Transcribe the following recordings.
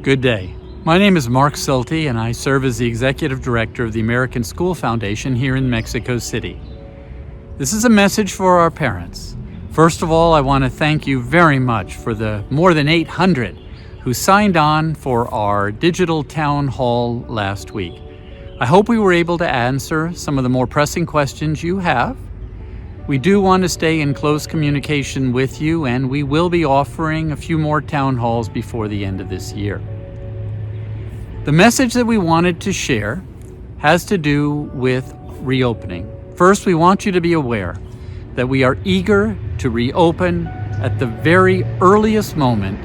Good day. My name is Mark Silty, and I serve as the Executive Director of the American School Foundation here in Mexico City. This is a message for our parents. First of all, I want to thank you very much for the more than 800 who signed on for our digital town hall last week. I hope we were able to answer some of the more pressing questions you have. We do want to stay in close communication with you, and we will be offering a few more town halls before the end of this year. The message that we wanted to share has to do with reopening. First, we want you to be aware that we are eager to reopen at the very earliest moment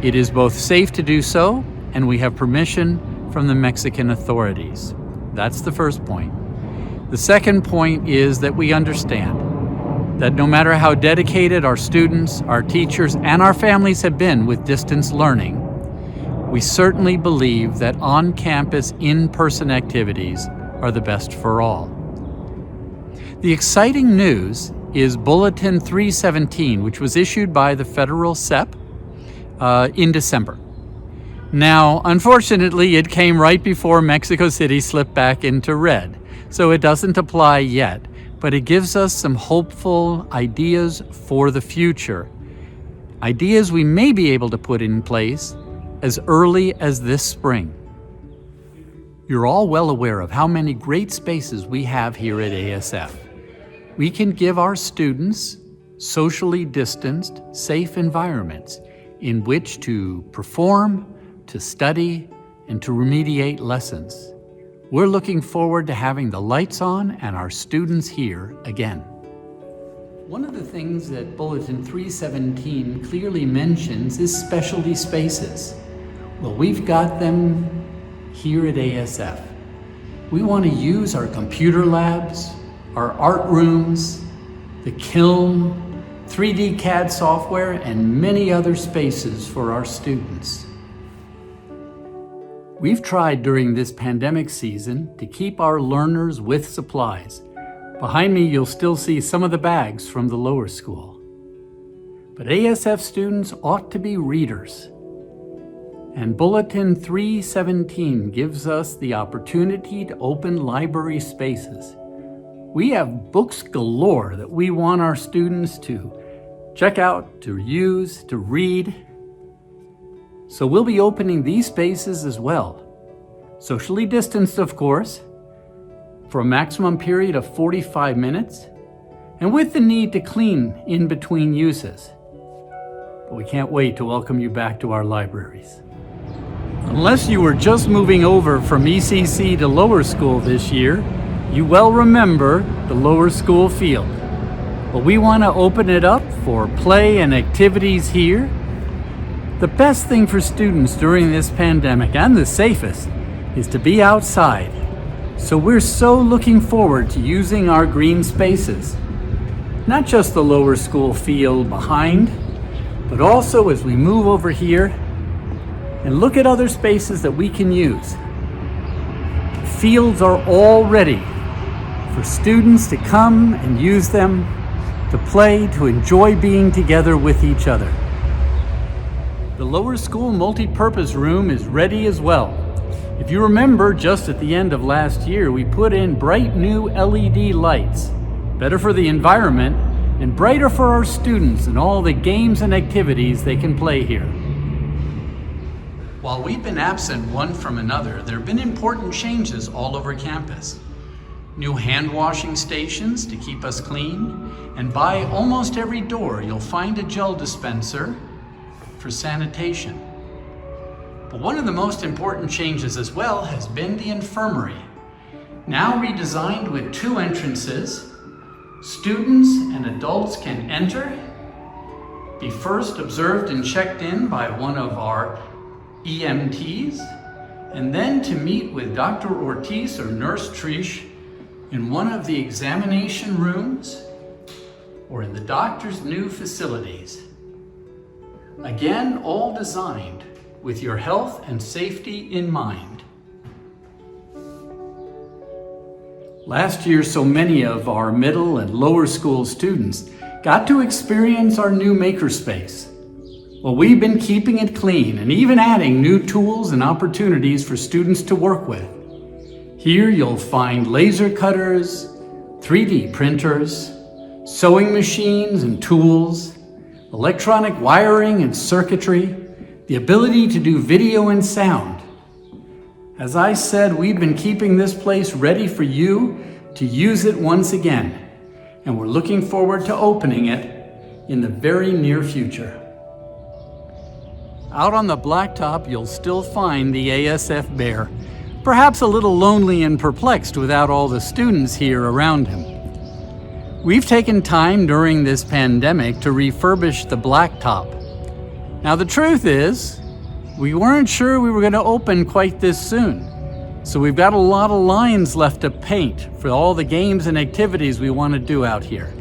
it is both safe to do so, and we have permission from the Mexican authorities. That's the first point. The second point is that we understand that no matter how dedicated our students, our teachers, and our families have been with distance learning, we certainly believe that on-campus, in-person activities are the best for all. The exciting news is Bulletin 317, which was issued by the federal CEP in December. Now, unfortunately, it came right before Mexico City slipped back into red, so it doesn't apply yet. But it gives us some hopeful ideas for the future. Ideas we may be able to put in place as early as this spring. You're all well aware of how many great spaces we have here at ASF. We can give our students socially distanced, safe environments in which to perform, to study, and to remediate lessons. We're looking forward to having the lights on and our students here again. One of the things that Bulletin 317 clearly mentions is specialty spaces. Well, we've got them here at ASF. We want to use our computer labs, our art rooms, the kiln, 3D CAD software, and many other spaces for our students. We've tried during this pandemic season to keep our learners with supplies. Behind me, you'll still see some of the bags from the lower school. But ASF students ought to be readers. And Bulletin 317 gives us the opportunity to open library spaces. We have books galore that we want our students to check out, to use, to read. So we'll be opening these spaces as well, socially distanced, of course, for a maximum period of 45 minutes, and with the need to clean in between uses. But we can't wait to welcome you back to our libraries. Unless you were just moving over from ECC to lower school this year, you well remember the lower school field. Well, we want to open it up for play and activities here. The best thing for students during this pandemic, and the safest, is to be outside. So we're so looking forward to using our green spaces. Not just the lower school field behind, but also as we move over here and look at other spaces that we can use. Fields are all ready for students to come and use them, to play, to enjoy being together with each other. The lower school multi-purpose room is ready as well. If you remember, just at the end of last year, we put in bright new LED lights, better for the environment and brighter for our students and all the games and activities they can play here. While we've been absent one from another, there have been important changes all over campus. New hand washing stations to keep us clean, and by almost every door you'll find a gel dispenser for sanitation. But one of the most important changes as well has been the infirmary. Now redesigned with 2 entrances, students and adults can enter, be first observed and checked in by one of our EMTs, and then to meet with Dr. Ortiz or Nurse Trish in one of the examination rooms or in the doctor's new facilities. Again, all designed with your health and safety in mind. Last year, so many of our middle and lower school students got to experience our new makerspace. Well, we've been keeping it clean and even adding new tools and opportunities for students to work with. Here you'll find laser cutters, 3D printers, sewing machines and tools, electronic wiring and circuitry, the ability to do video and sound. As I said, we've been keeping this place ready for you to use it once again, and we're looking forward to opening it in the very near future. Out on the blacktop, you'll still find the ASF bear, perhaps a little lonely and perplexed without all the students here around him. We've taken time during this pandemic to refurbish the blacktop. Now the truth is, we weren't sure we were going to open quite this soon. So we've got a lot of lines left to paint for all the games and activities we want to do out here.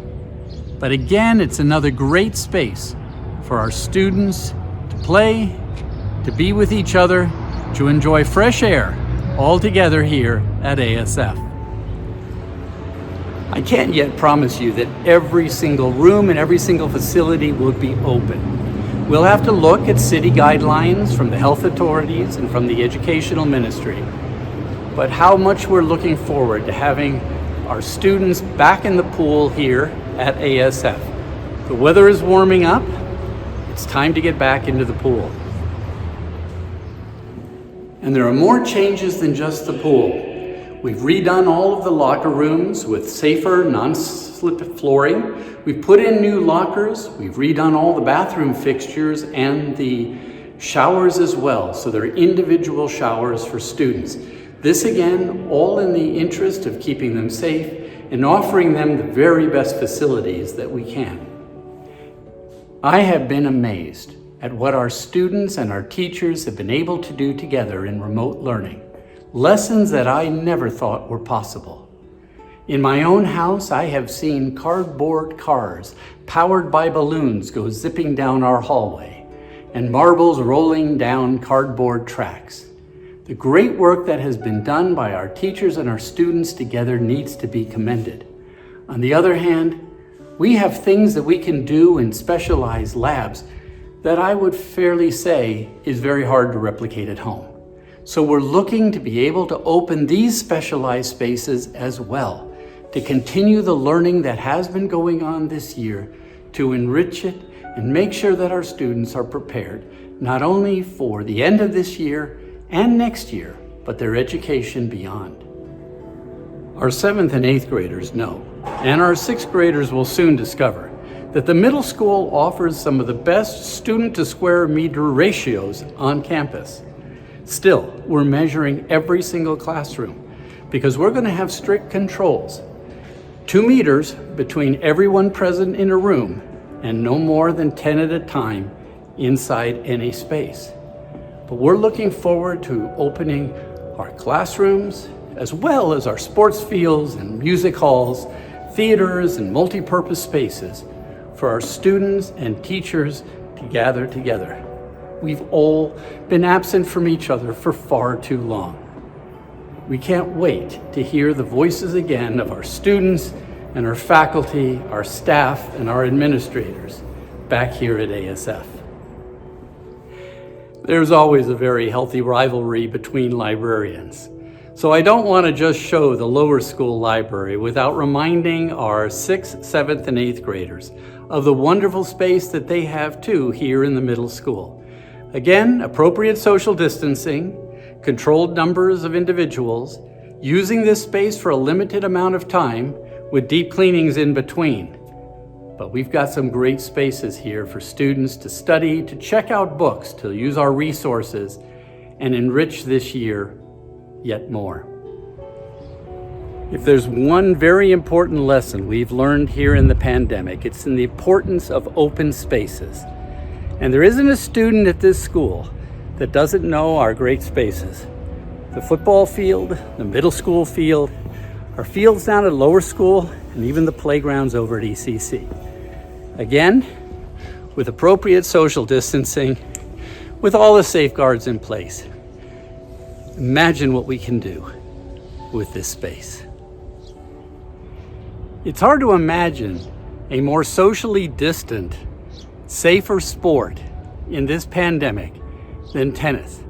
But again, it's another great space for our students to play, to be with each other, to enjoy fresh air all together here at ASF. I can't yet promise you that every single room and every single facility will be open. We'll have to look at city guidelines from the health authorities and from the educational ministry. But how much we're looking forward to having our students back in the pool here at ASF. The weather is warming up. It's time to get back into the pool. And there are more changes than just the pool. We've redone all of the locker rooms with safer, non-slip flooring. We've put in new lockers. We've redone all the bathroom fixtures and the showers as well. So there are individual showers for students. This again, all in the interest of keeping them safe and offering them the very best facilities that we can. I have been amazed at what our students and our teachers have been able to do together in remote learning. Lessons that I never thought were possible. In my own house, I have seen cardboard cars powered by balloons go zipping down our hallway and marbles rolling down cardboard tracks. The great work that has been done by our teachers and our students together needs to be commended. On the other hand, we have things that we can do in specialized labs that I would fairly say is very hard to replicate at home. So we're looking to be able to open these specialized spaces as well, to continue the learning that has been going on this year, to enrich it and make sure that our students are prepared, not only for the end of this year and next year, but their education beyond. Our 7th and 8th graders know, and our 6th graders will soon discover, that the middle school offers some of the best student to square meter ratios on campus. Still, we're measuring every single classroom because we're going to have strict controls. 2 meters between everyone present in a room and no more than 10 at a time inside any space. But we're looking forward to opening our classrooms as well as our sports fields and music halls, theaters and multi-purpose spaces for our students and teachers to gather together. We've all been absent from each other for far too long. We can't wait to hear the voices again of our students and our faculty, our staff, and our administrators back here at ASF. There's always a very healthy rivalry between librarians. So I don't want to just show the lower school library without reminding our 6th, 7th, and 8th graders of the wonderful space that they have too here in the middle school. Again, appropriate social distancing, controlled numbers of individuals, using this space for a limited amount of time with deep cleanings in between. But we've got some great spaces here for students to study, to check out books, to use our resources, and enrich this year yet more. If there's one very important lesson we've learned here in the pandemic, it's in the importance of open spaces. And there isn't a student at this school that doesn't know our great spaces. The football field, the middle school field, our fields down at lower school, and even the playgrounds over at ECC. Again, with appropriate social distancing, with all the safeguards in place. Imagine what we can do with this space. It's hard to imagine a more socially distant, safer sport in this pandemic than tennis.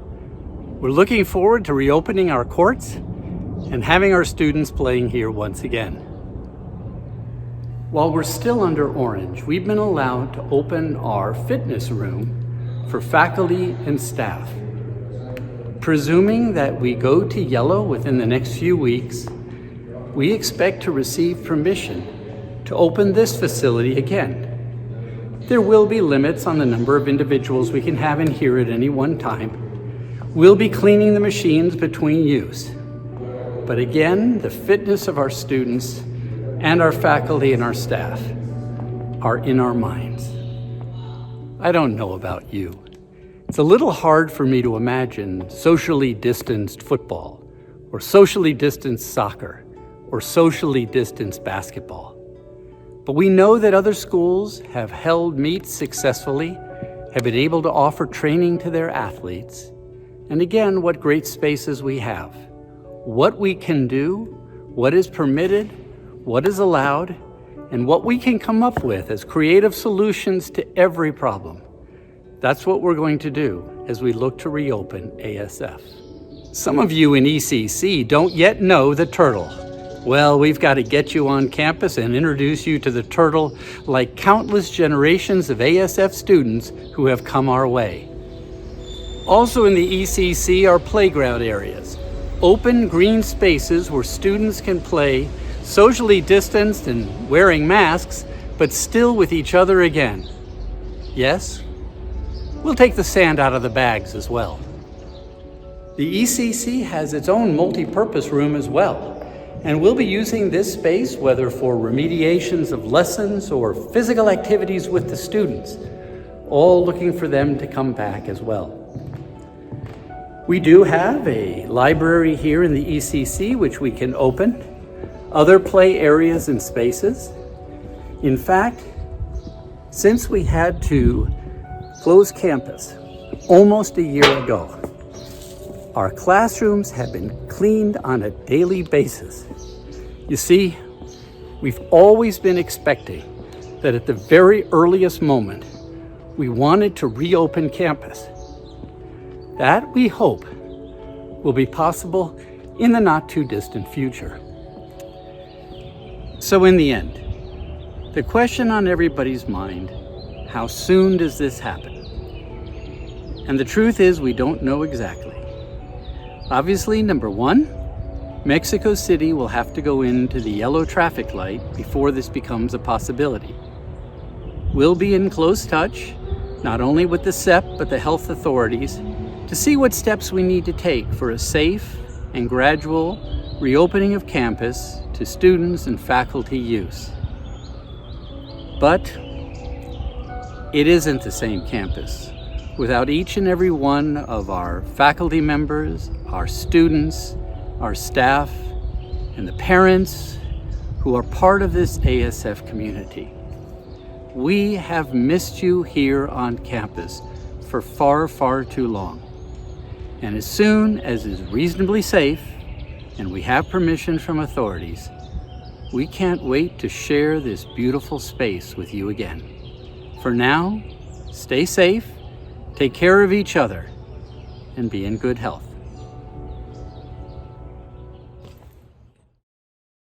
We're looking forward to reopening our courts and having our students playing here once again. While we're still under orange, we've been allowed to open our fitness room for faculty and staff. Presuming that we go to yellow within the next few weeks, we expect to receive permission to open this facility again. There will be limits on the number of individuals we can have in here at any one time. We'll be cleaning the machines between use. But again, the fitness of our students and our faculty and our staff are in our minds. I don't know about you. It's a little hard for me to imagine socially distanced football, or socially distanced soccer, or socially distanced basketball. But we know that other schools have held meets successfully, have been able to offer training to their athletes. And again, what great spaces we have. What we can do, what is permitted, what is allowed, and what we can come up with as creative solutions to every problem. That's what we're going to do as we look to reopen ASF. Some of you in ECC don't yet know the turtle. Well, we've got to get you on campus and introduce you to the turtle like countless generations of ASF students who have come our way. Also in the ECC are playground areas, open green spaces where students can play socially distanced and wearing masks, but still with each other again. Yes, we'll take the sand out of the bags as well. The ECC has its own multi-purpose room as well. And we'll be using this space whether for remediations of lessons or physical activities with the students, all looking for them to come back as well. We do have a library here in the ECC which we can open, other play areas and spaces. In fact, since we had to close campus almost a year ago, our classrooms have been cleaned on a daily basis. You see, we've always been expecting that at the very earliest moment, we wanted to reopen campus. That, we hope, will be possible in the not too distant future. So in the end, the question on everybody's mind, how soon does this happen? And the truth is we don't know exactly. Obviously, number one, Mexico City will have to go into the yellow traffic light before this becomes a possibility. We'll be in close touch, not only with the CEP, but the health authorities, to see what steps we need to take for a safe and gradual reopening of campus to students and faculty use. But it isn't the same campus without each and every one of our faculty members, our students, our staff, and the parents who are part of this ASF community. We have missed you here on campus for far, far too long. And as soon as is reasonably safe, and we have permission from authorities, we can't wait to share this beautiful space with you again. For now, stay safe, take care of each other, and be in good health.